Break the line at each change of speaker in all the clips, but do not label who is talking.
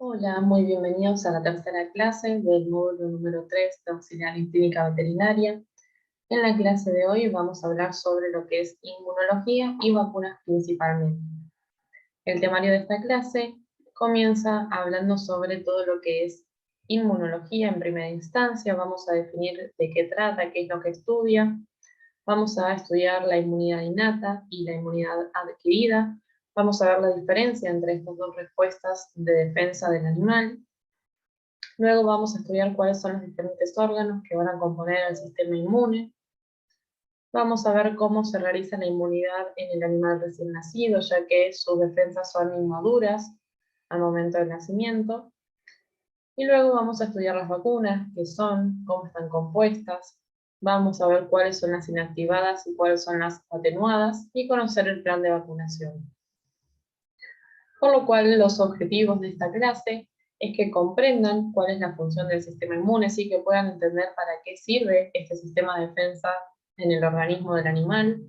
Hola, muy bienvenidos a la tercera clase del módulo número 3 de auxiliar en clínica veterinaria. En la clase de hoy vamos a hablar sobre lo que es inmunología y vacunas principalmente. El temario de esta clase comienza hablando sobre todo lo que es inmunología en primera instancia. Vamos a definir de qué trata, qué es lo que estudia. Vamos a estudiar la inmunidad innata y la inmunidad adquirida. Vamos a ver la diferencia entre estas dos respuestas de defensa del animal. Luego vamos a estudiar cuáles son los diferentes órganos que van a componer el sistema inmune. Vamos a ver cómo se realiza la inmunidad en el animal recién nacido, ya que sus defensas son inmaduras al momento del nacimiento. Y luego vamos a estudiar las vacunas, qué son, cómo están compuestas. Vamos a ver cuáles son las inactivadas y cuáles son las atenuadas y conocer el plan de vacunación. Por lo cual, los objetivos de esta clase es que comprendan cuál es la función del sistema inmune, y que puedan entender para qué sirve este sistema de defensa en el organismo del animal,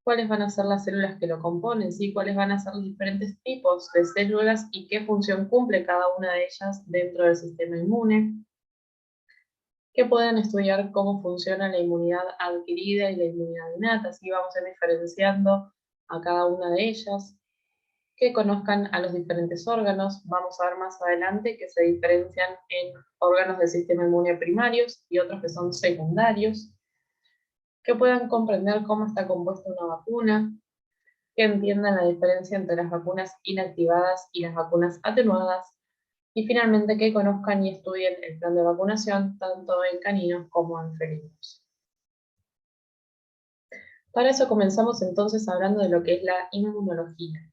cuáles van a ser las células que lo componen, ¿sí? Cuáles van a ser los diferentes tipos de células y qué función cumple cada una de ellas dentro del sistema inmune, que puedan estudiar cómo funciona la inmunidad adquirida y la inmunidad innata, así vamos a ir diferenciando a cada una de ellas, que conozcan a los diferentes órganos. Vamos a ver más adelante que se diferencian en órganos del sistema inmune primarios y otros que son secundarios, que puedan comprender cómo está compuesta una vacuna, que entiendan la diferencia entre las vacunas inactivadas y las vacunas atenuadas, y finalmente que conozcan y estudien el plan de vacunación tanto en caninos como en felinos. Para eso comenzamos entonces hablando de lo que es la inmunología.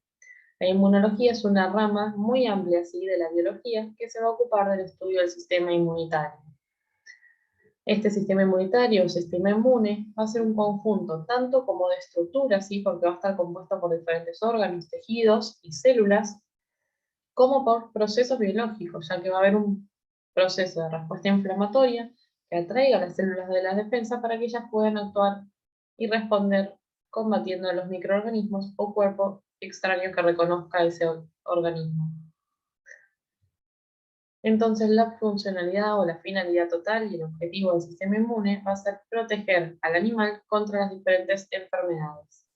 La inmunología es una rama muy amplia ¿sí? de la biología que se va a ocupar del estudio del sistema inmunitario. Este sistema inmunitario o sistema inmune va a ser un conjunto tanto como de estructuras, ¿sí? porque va a estar compuesto por diferentes órganos, tejidos y células, como por procesos biológicos, ya que va a haber un proceso de respuesta inflamatoria que atraiga a las células de la defensa para que ellas puedan actuar y responder combatiendo a los microorganismos o cuerpo extraño que reconozca ese organismo. Entonces la funcionalidad o la finalidad total y el objetivo del sistema inmune va a ser proteger al animal contra las diferentes enfermedades.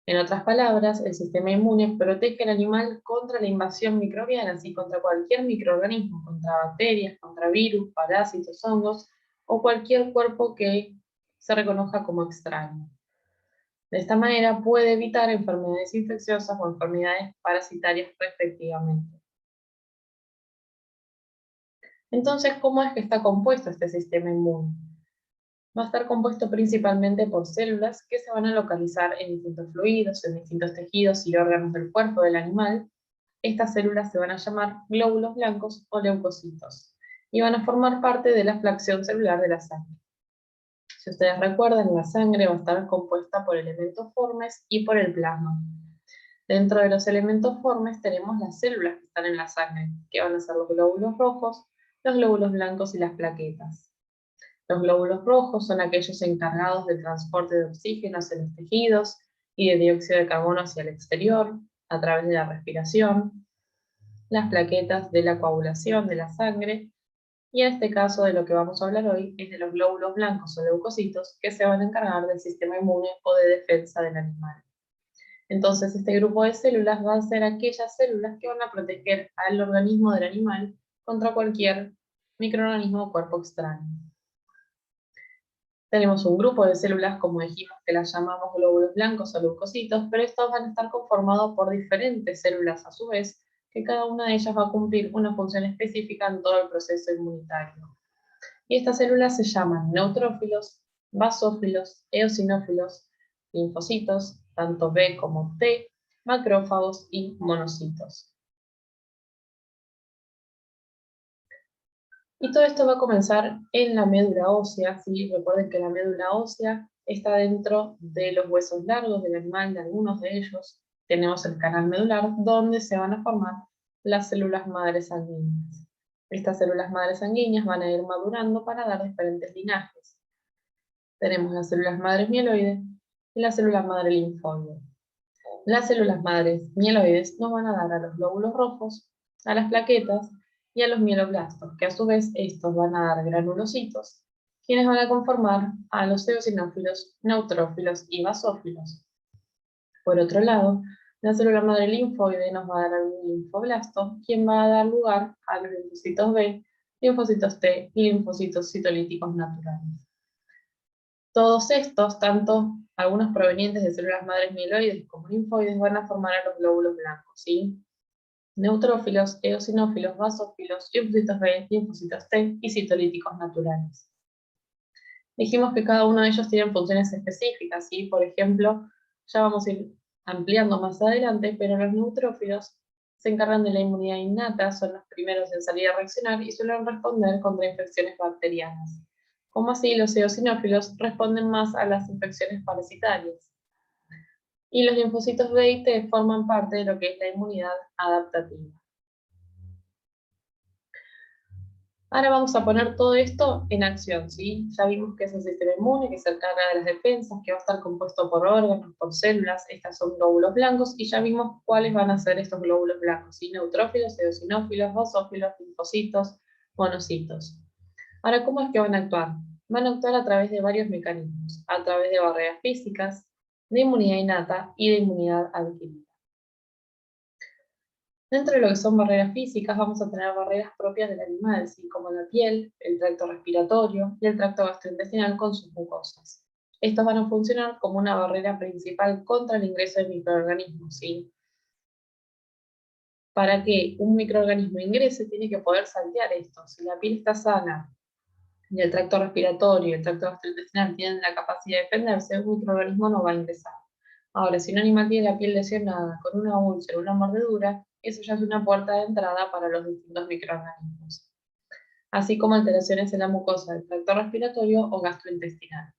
En otras palabras, el sistema inmune protege al animal contra la invasión microbiana, así contra cualquier microorganismo, contra bacterias, contra virus, parásitos, hongos o cualquier cuerpo que se reconozca como extraño. De esta manera puede evitar enfermedades infecciosas o enfermedades parasitarias respectivamente. Entonces, ¿cómo es que está compuesto este sistema inmune? Va a estar compuesto principalmente por células que se van a localizar en distintos fluidos, en distintos tejidos y órganos del cuerpo del animal. Estas células se van a llamar glóbulos blancos o leucocitos y van a formar parte de la fracción celular de la sangre. Si ustedes recuerdan, la sangre va a estar compuesta por elementos formes y por el plasma. Dentro de los elementos formes tenemos las células que están en la sangre, que van a ser los glóbulos rojos, los glóbulos blancos y las plaquetas. Los glóbulos rojos son aquellos encargados del transporte de oxígeno hacia los tejidos y de dióxido de carbono hacia el exterior, a través de la respiración. Las plaquetas de la coagulación de la sangre, y en este caso de lo que vamos a hablar hoy es de los glóbulos blancos o leucocitos que se van a encargar del sistema inmune o de defensa del animal. Entonces este grupo de células va a ser aquellas células que van a proteger al organismo del animal contra cualquier microorganismo o cuerpo extraño. Tenemos un grupo de células, como dijimos, que las llamamos glóbulos blancos o leucocitos, pero estos van a estar conformados por diferentes células a su vez, que cada una de ellas va a cumplir una función específica en todo el proceso inmunitario. Y estas células se llaman neutrófilos, basófilos, eosinófilos, linfocitos, tanto B como T, macrófagos y monocitos. Y todo esto va a comenzar en la médula ósea, ¿sí? Recuerden que la médula ósea está dentro de los huesos largos del animal, de algunos de ellos. Tenemos el canal medular, donde se van a formar las células madres sanguíneas. Estas células madres sanguíneas van a ir madurando para dar diferentes linajes. Tenemos las células madres mieloides y la célula madre linfoide. Las células madres mieloides no van a dar a los glóbulos rojos, a las plaquetas y a los mieloblastos, que a su vez estos van a dar granulocitos, quienes van a conformar a los eosinófilos, neutrófilos y basófilos. Por otro lado, la célula madre linfoide nos va a dar algún linfoblasto, quien va a dar lugar a los linfocitos B, linfocitos T y linfocitos citolíticos naturales. Todos estos, tanto algunos provenientes de células madres mieloides como linfoides, van a formar a los glóbulos blancos, ¿sí? Neutrófilos, eosinófilos, basófilos, linfocitos B, linfocitos T y citolíticos naturales. Dijimos que cada uno de ellos tiene funciones específicas, ¿sí? Por ejemplo, ya vamos a ir ampliando más adelante, pero los neutrófilos se encargan de la inmunidad innata, son los primeros en salir a reaccionar y suelen responder contra infecciones bacterianas. Como así, los eosinófilos responden más a las infecciones parasitarias. Y los linfocitos B y T forman parte de lo que es la inmunidad adaptativa. Ahora vamos a poner todo esto en acción, ¿sí? Ya vimos que es el sistema inmune que se encarga de las defensas, que va a estar compuesto por órganos, por células, estas son glóbulos blancos, y ya vimos cuáles van a ser estos glóbulos blancos, ¿sí? Neutrófilos, eosinófilos, basófilos, linfocitos, monocitos. Ahora, ¿cómo es que van a actuar? Van a actuar a través de varios mecanismos, a través de barreras físicas, de inmunidad innata y de inmunidad adquirida. Dentro de lo que son barreras físicas, vamos a tener barreras propias del animal, ¿sí? Como la piel, el tracto respiratorio y el tracto gastrointestinal con sus mucosas. Estos van a funcionar como una barrera principal contra el ingreso de microorganismos, ¿sí? Para que un microorganismo ingrese, tiene que poder saltear esto. Si la piel está sana y el tracto respiratorio y el tracto gastrointestinal tienen la capacidad de defenderse, un microorganismo no va a ingresar. Ahora, si un animal tiene la piel lesionada, con una úlcera, una mordedura, eso ya es una puerta de entrada para los distintos microorganismos, así como alteraciones en la mucosa del tracto respiratorio o gastrointestinal.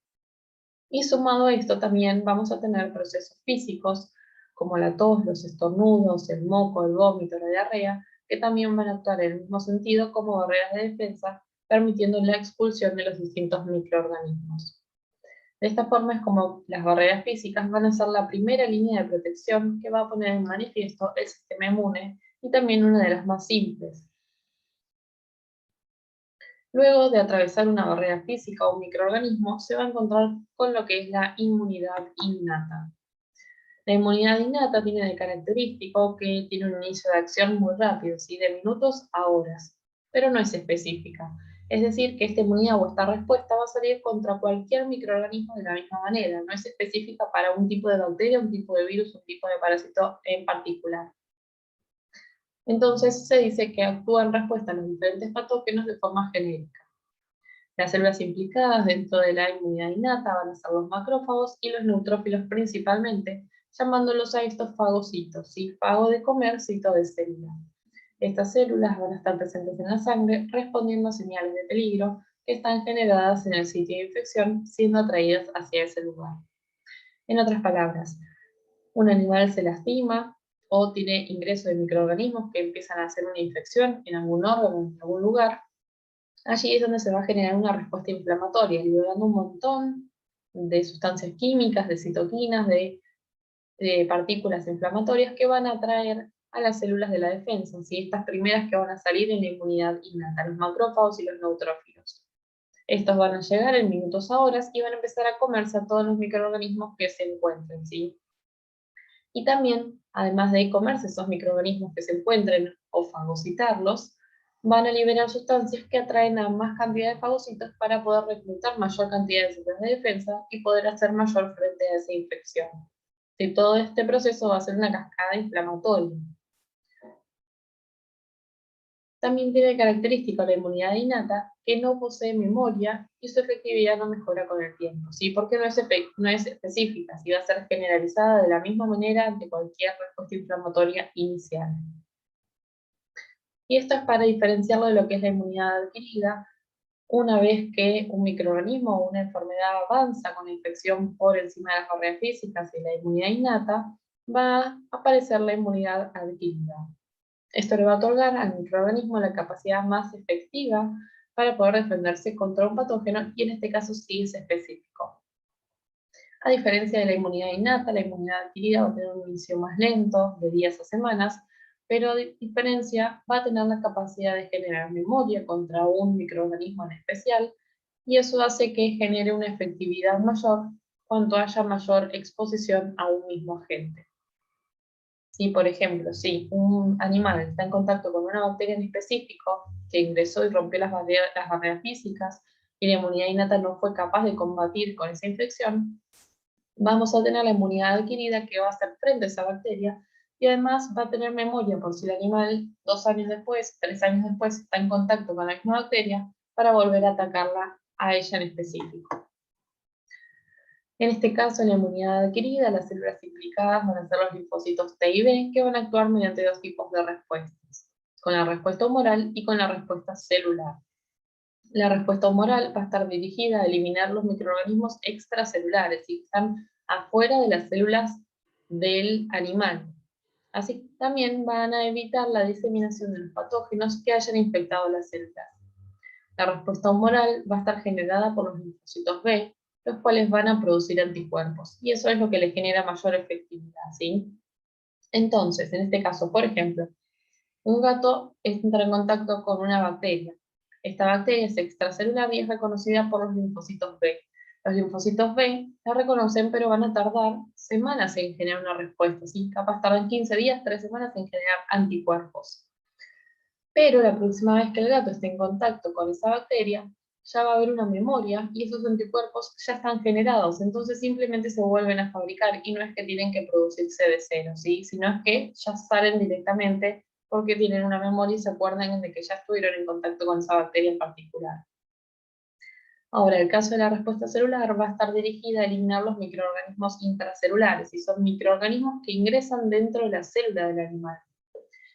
Y sumado a esto también vamos a tener procesos físicos, como la tos, los estornudos, el moco, el vómito, la diarrea, que también van a actuar en el mismo sentido como barreras de defensa, permitiendo la expulsión de los distintos microorganismos. De esta forma es como las barreras físicas van a ser la primera línea de protección que va a poner en manifiesto el sistema inmune y también una de las más simples. Luego de atravesar una barrera física o un microorganismo, se va a encontrar con lo que es la inmunidad innata. La inmunidad innata tiene de característico que tiene un inicio de acción muy rápido, ¿sí? De minutos a horas, pero no es específica. Es decir, que esta inmunidad o esta respuesta va a salir contra cualquier microorganismo de la misma manera, no es específica para un tipo de bacteria, un tipo de virus, un tipo de parásito en particular. Entonces se dice que actúa en respuesta a los diferentes patógenos de forma genérica. Las células implicadas dentro de la inmunidad innata van a ser los macrófagos y los neutrófilos principalmente, llamándolos a estos fagocitos, ¿sí? Fago de comer, cito de célula. Estas células van a estar presentes en la sangre respondiendo a señales de peligro que están generadas en el sitio de infección, siendo atraídas hacia ese lugar. En otras palabras, un animal se lastima o tiene ingreso de microorganismos que empiezan a hacer una infección en algún órgano, en algún lugar. Allí es donde se va a generar una respuesta inflamatoria, liberando un montón de sustancias químicas, de citoquinas, de partículas inflamatorias que van a atraer a las células de la defensa, ¿sí? Estas primeras que van a salir en la inmunidad innata, los macrófagos y los neutrófilos. Estos van a llegar en minutos a horas y van a empezar a comerse a todos los microorganismos que se encuentren, ¿sí? Y también, además de comerse esos microorganismos que se encuentren o fagocitarlos, van a liberar sustancias que atraen a más cantidad de fagocitos para poder reclutar mayor cantidad de células de defensa y poder hacer mayor frente a esa infección. Y todo este proceso va a ser una cascada inflamatoria. También tiene característica la inmunidad innata que no posee memoria y su efectividad no mejora con el tiempo, ¿sí? Porque no es específica, ¿sí? Va a ser generalizada de la misma manera ante cualquier respuesta inflamatoria inicial. Y esto es para diferenciarlo de lo que es la inmunidad adquirida. Una vez que un microorganismo o una enfermedad avanza con la infección por encima de las barreras físicas y la inmunidad innata, va a aparecer la inmunidad adquirida. Esto le va a otorgar al microorganismo la capacidad más efectiva para poder defenderse contra un patógeno y en este caso sí es específico. A diferencia de la inmunidad innata, la inmunidad adquirida va a tener un inicio más lento, de días a semanas, pero de diferencia va a tener la capacidad de generar memoria contra un microorganismo en especial, y eso hace que genere una efectividad mayor cuanto haya mayor exposición a un mismo agente. Si, por ejemplo, si un animal está en contacto con una bacteria en específico que ingresó y rompió las barreras físicas y la inmunidad innata no fue capaz de combatir con esa infección, vamos a tener la inmunidad adquirida que va a hacer frente a esa bacteria y además va a tener memoria por si el animal 2 años después, 3 años después está en contacto con la misma bacteria para volver a atacarla a ella en específico. En este caso, en la inmunidad adquirida, las células implicadas van a ser los linfocitos T y B, que van a actuar mediante dos tipos de respuestas, con la respuesta humoral y con la respuesta celular. La respuesta humoral va a estar dirigida a eliminar los microorganismos extracelulares y que están afuera de las células del animal. Así que también van a evitar la diseminación de los patógenos que hayan infectado las células. La respuesta humoral va a estar generada por los linfocitos B, los cuales van a producir anticuerpos, y eso es lo que le genera mayor efectividad, ¿sí? Entonces, en este caso, por ejemplo, un gato entra en contacto con una bacteria. Esta bacteria es extracelular y es reconocida por los linfocitos B. Los linfocitos B la reconocen, pero van a tardar semanas en generar una respuesta, ¿sí? Capaz tardan 15 días, 3 semanas en generar anticuerpos. Pero la próxima vez que el gato esté en contacto con esa bacteria, ya va a haber una memoria y esos anticuerpos ya están generados, entonces simplemente se vuelven a fabricar y no es que tienen que producirse de cero, ¿sí? Sino es que ya salen directamente porque tienen una memoria y se acuerdan de que ya estuvieron en contacto con esa bacteria en particular. Ahora, el caso de la respuesta celular va a estar dirigida a eliminar los microorganismos intracelulares, y son microorganismos que ingresan dentro de la célula del animal.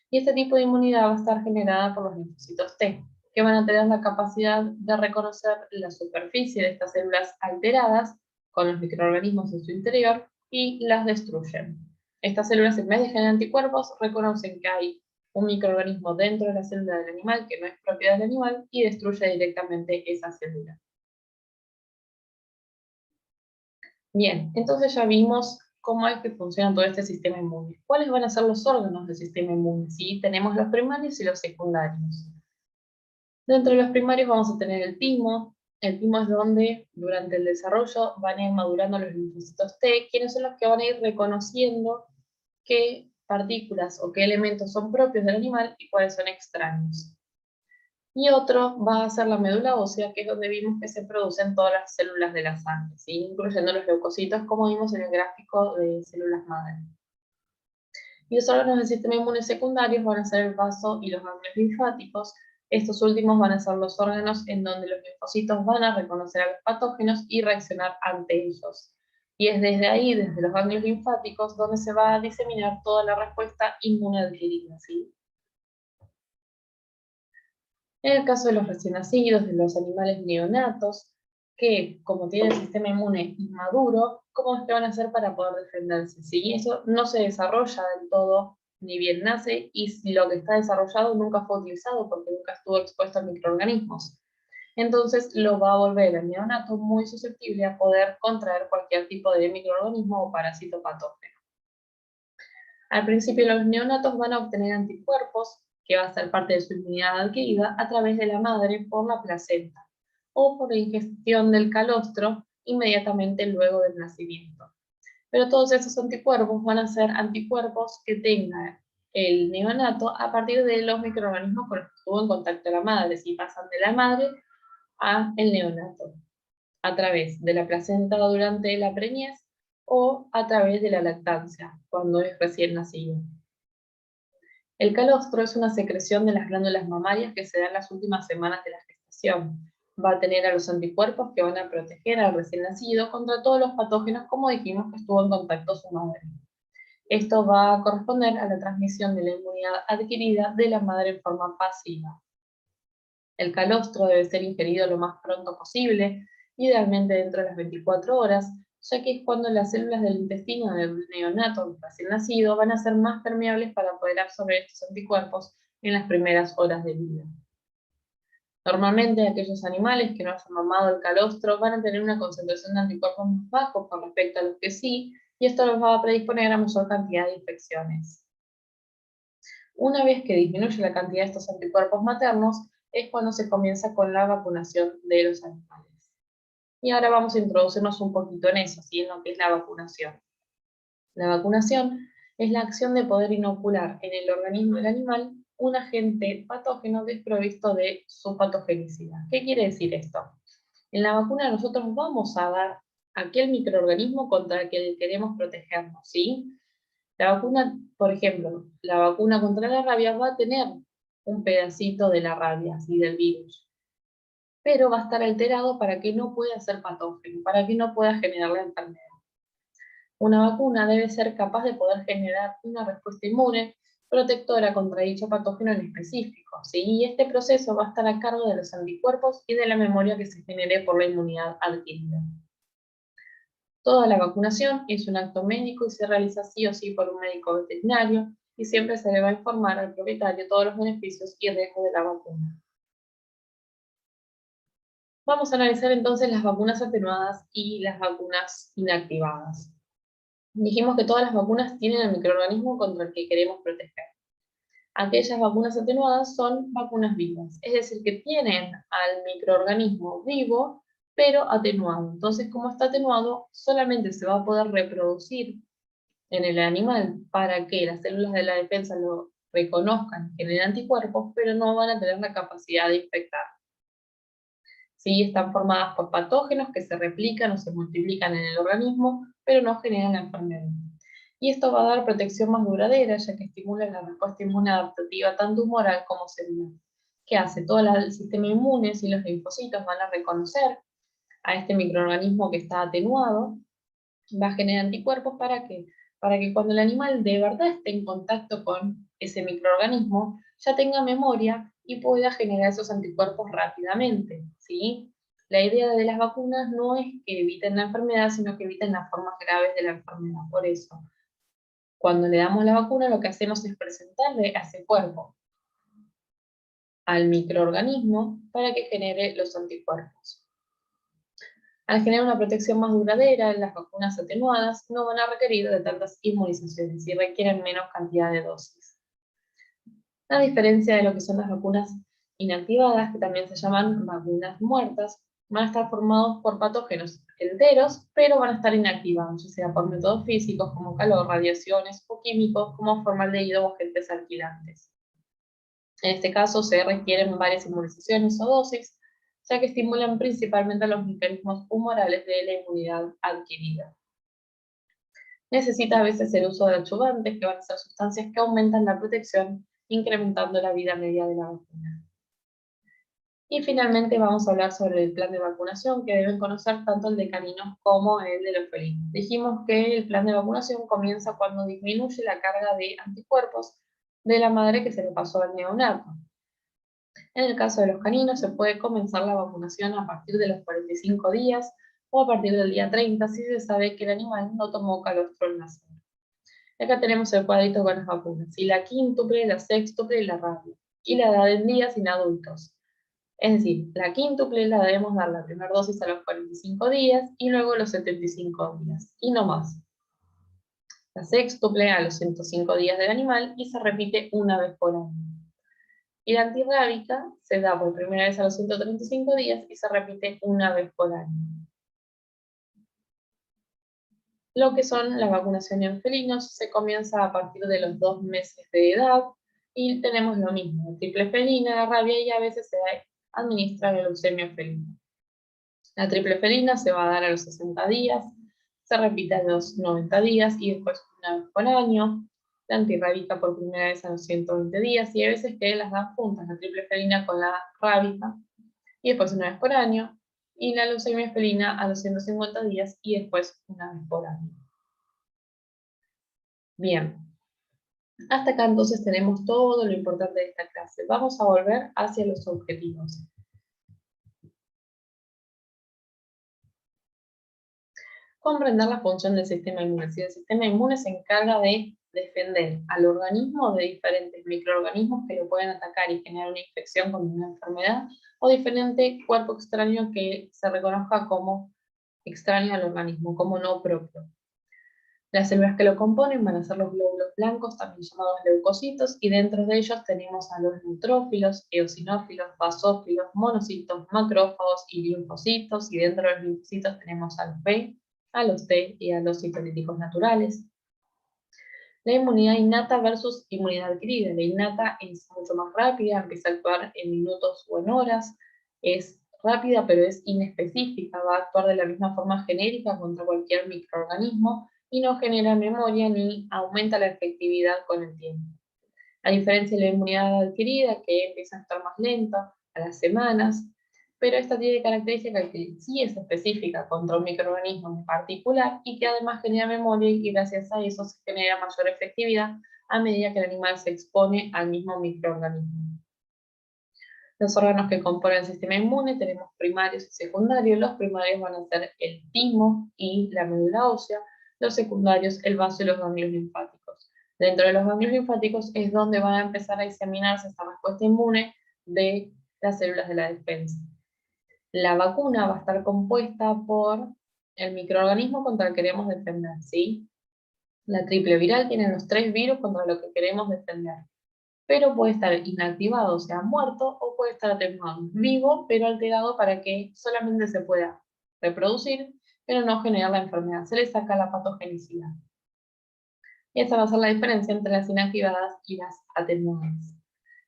Y este tipo de inmunidad va a estar generada por los linfocitos T, que van a tener la capacidad de reconocer la superficie de estas células alteradas con los microorganismos en su interior y las destruyen. Estas células, en vez de generar anticuerpos, reconocen que hay un microorganismo dentro de la célula del animal que no es propiedad del animal y destruye directamente esa célula. Bien, entonces ya vimos cómo es que funciona todo este sistema inmune. ¿Cuáles van a ser los órganos del sistema inmune? ¿Sí? Tenemos los primarios y los secundarios. Dentro de los primarios vamos a tener el timo. El timo es donde durante el desarrollo van a ir madurando los linfocitos T, quienes son los que van a ir reconociendo qué partículas o qué elementos son propios del animal y cuáles son extraños. Y otro va a ser la médula ósea, que es donde vimos que se producen todas las células de la sangre, ¿sí? Incluyendo los leucocitos, como vimos en el gráfico de células madre. Y los órganos del sistema inmune secundarios van a ser el vaso y los ganglios linfáticos. Estos últimos van a ser los órganos en donde los linfocitos van a reconocer a los patógenos y reaccionar ante ellos. Y es desde ahí, desde los ganglios linfáticos, donde se va a diseminar toda la respuesta inmune adquirida, ¿sí? En el caso de los recién nacidos, de los animales neonatos, que como tienen el sistema inmune inmaduro, ¿cómo es que van a hacer para poder defenderse? ¿Sí? Eso no se desarrolla del todo, ni bien nace, y si lo que está desarrollado nunca fue utilizado porque nunca estuvo expuesto a microorganismos. Entonces lo va a volver al neonato muy susceptible a poder contraer cualquier tipo de microorganismo o parásito patógeno. Al principio los neonatos van a obtener anticuerpos, que va a ser parte de su inmunidad adquirida, a través de la madre por la placenta, o por la ingestión del calostro inmediatamente luego del nacimiento. Pero todos esos anticuerpos van a ser anticuerpos que tenga el neonato a partir de los microorganismos con los que estuvo en contacto la madre, si pasan de la madre a el neonato, a través de la placenta durante la preñez o a través de la lactancia, cuando es recién nacido. El calostro es una secreción de las glándulas mamarias que se da en las últimas semanas de la gestación. Va a tener a los anticuerpos que van a proteger al recién nacido contra todos los patógenos, como dijimos que estuvo en contacto su madre. Esto va a corresponder a la transmisión de la inmunidad adquirida de la madre en forma pasiva. El calostro debe ser ingerido lo más pronto posible, idealmente dentro de las 24 horas, ya que es cuando las células del intestino del neonato recién nacido van a ser más permeables para poder absorber estos anticuerpos en las primeras horas de vida. Normalmente aquellos animales que no hayan mamado el calostro van a tener una concentración de anticuerpos más bajo con respecto a los que sí, y esto los va a predisponer a mayor cantidad de infecciones. Una vez que disminuye la cantidad de estos anticuerpos maternos, es cuando se comienza con la vacunación de los animales. Y ahora vamos a introducirnos un poquito en eso, ¿sí? En lo que es la vacunación. La vacunación es la acción de poder inocular en el organismo del animal un agente patógeno desprovisto de su patogenicidad. ¿Qué quiere decir esto? En la vacuna nosotros vamos a dar aquel microorganismo contra el que queremos protegernos, ¿sí? La vacuna, por ejemplo, la vacuna contra la rabia va a tener un pedacito de la rabia, ¿sí? Del virus, pero va a estar alterado para que no pueda ser patógeno, para que no pueda generar la enfermedad. Una vacuna debe ser capaz de poder generar una respuesta inmune protectora contra dicho patógeno en específico, ¿sí? Y este proceso va a estar a cargo de los anticuerpos y de la memoria que se genere por la inmunidad adquirida. Toda la vacunación es un acto médico y se realiza sí o sí por un médico veterinario y siempre se le va a informar al propietario todos los beneficios y riesgos de la vacuna. Vamos a analizar entonces las vacunas atenuadas y las vacunas inactivadas. Dijimos que todas las vacunas tienen el microorganismo contra el que queremos proteger. Aquellas vacunas atenuadas son vacunas vivas, es decir, que tienen al microorganismo vivo, pero atenuado. Entonces, como está atenuado, solamente se va a poder reproducir en el animal para que las células de la defensa lo reconozcan, generen anticuerpos, pero no van a tener la capacidad de infectar. Sí, están formadas por patógenos que se replican o se multiplican en el organismo, pero no generan la enfermedad. Y esto va a dar protección más duradera, ya que estimula la respuesta inmune adaptativa tanto humoral como celular. ¿Qué hace? Todo el sistema inmune, si los linfocitos van a reconocer a este microorganismo que está atenuado, va a generar anticuerpos para que cuando el animal de verdad esté en contacto con ese microorganismo, ya tenga memoria y pueda generar esos anticuerpos rápidamente, ¿sí? La idea de las vacunas no es que eviten la enfermedad, sino que eviten las formas graves de la enfermedad. Por eso, cuando le damos la vacuna, lo que hacemos es presentarle a ese cuerpo, al microorganismo, para que genere los anticuerpos. Al generar una protección más duradera, las vacunas atenuadas no van a requerir de tantas inmunizaciones y requieren menos cantidad de dosis. A diferencia de lo que son las vacunas inactivadas, que también se llaman vacunas muertas, van a estar formados por patógenos enteros, pero van a estar inactivados, ya sea por métodos físicos como calor, radiaciones, o químicos como formaldehído o agentes alquilantes. En este caso se requieren varias inmunizaciones o dosis, ya que estimulan principalmente los mecanismos humorales de la inmunidad adquirida. Necesita a veces el uso de adyuvantes, que van a ser sustancias que aumentan la protección, incrementando la vida media de la vacuna. Y finalmente vamos a hablar sobre el plan de vacunación, que deben conocer tanto el de caninos como el de los felinos. Dijimos que el plan de vacunación comienza cuando disminuye la carga de anticuerpos de la madre que se le pasó al neonato. En el caso de los caninos, se puede comenzar la vacunación a partir de los 45 días o a partir del día 30 si se sabe que el animal no tomó calostro al nacer. Acá tenemos el cuadrito con las vacunas, y la quíntuple, la sextuple y la rabia, y la edad en días en adultos. Es decir, la quíntuple la debemos dar la primera dosis a los 45 días y luego a los 75 días, y no más. La sextuple a los 105 días del animal y se repite una vez por año. Y la antirrábica se da por primera vez a los 135 días y se repite una vez por año. Lo que son las vacunaciones en felinos se comienza a partir de los 2 meses de edad y tenemos lo mismo, triple felina, la rabia y a veces se administra la leucemia felina. La triple felina se va a dar a los 60 días, se repite a los 90 días y después una vez por año. La antirrábica por primera vez a los 120 días y hay veces que las dan juntas, la triple felina con la rábica y después una vez por año. Y la leucemia felina a los 150 días y después una vez por año. Bien, hasta acá entonces tenemos todo lo importante de esta clase. Vamos a volver hacia los objetivos. comprender la función del sistema inmune. Si el sistema inmune se encarga de defender al organismo de diferentes microorganismos que lo pueden atacar y generar una infección con una enfermedad, o diferente cuerpo extraño que se reconozca como extraño al organismo, como no propio. Las células que lo componen van a ser los glóbulos blancos, también llamados leucocitos, y dentro de ellos tenemos a los neutrófilos, eosinófilos, basófilos, monocitos, macrófagos y linfocitos, y dentro de los linfocitos tenemos a los B, a los T y a los citolíticos naturales. La inmunidad innata versus inmunidad adquirida. La innata es mucho más rápida, empieza a actuar en minutos o en horas, es rápida pero es inespecífica, va a actuar de la misma forma genérica contra cualquier microorganismo y no genera memoria ni aumenta la efectividad con el tiempo. A diferencia de la inmunidad adquirida, que empieza a estar más lenta, a las semanas, pero esta tiene característica que sí es específica contra un microorganismo en particular y que además genera memoria y gracias a eso se genera mayor efectividad a medida que el animal se expone al mismo microorganismo. Los órganos que componen el sistema inmune tenemos primarios y secundarios. Los primarios van a ser el timo y la médula ósea, los secundarios el vaso y los ganglios linfáticos. Dentro de los ganglios linfáticos es donde van a empezar a diseminarse esta respuesta inmune de las células de la defensa. La vacuna va a estar compuesta por el microorganismo contra el que queremos defender, ¿sí? La triple viral tiene los 3 virus contra lo que queremos defender, pero puede estar inactivado, o sea, muerto, o puede estar atenuado, vivo, pero alterado para que solamente se pueda reproducir, pero no generar la enfermedad. Se le saca la patogenicidad. Y esa va a ser la diferencia entre las inactivadas y las atenuadas.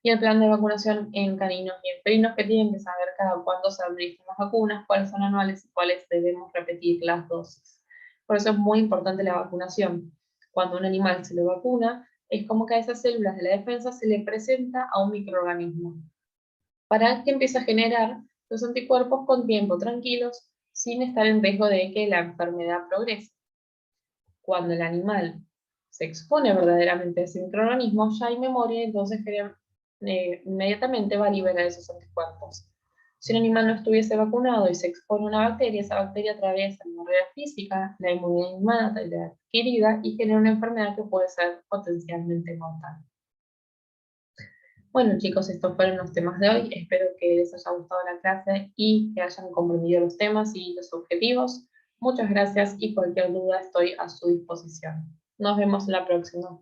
Y el plan de vacunación en caninos y en felinos, que tienen que saber cada cuánto se administran las vacunas, cuáles son anuales y cuáles debemos repetir las dosis. Por eso es muy importante la vacunación. Cuando un animal se lo vacuna, es como que a esas células de la defensa se le presenta a un microorganismo para que empiece a generar los anticuerpos con tiempo, tranquilos, sin estar en riesgo de que la enfermedad progrese. Cuando el animal se expone verdaderamente a ese microorganismo, ya hay memoria, entonces inmediatamente va a liberar esos anticuerpos. Si un animal no estuviese vacunado y se expone a una bacteria, esa bacteria atraviesa la barrera física, la inmunidad innata y la adquirida y genera una enfermedad que puede ser potencialmente mortal. Bueno chicos, estos fueron los temas de hoy. Espero que les haya gustado la clase y que hayan comprendido los temas y los objetivos. Muchas gracias y cualquier duda estoy a su disposición. Nos vemos la próxima.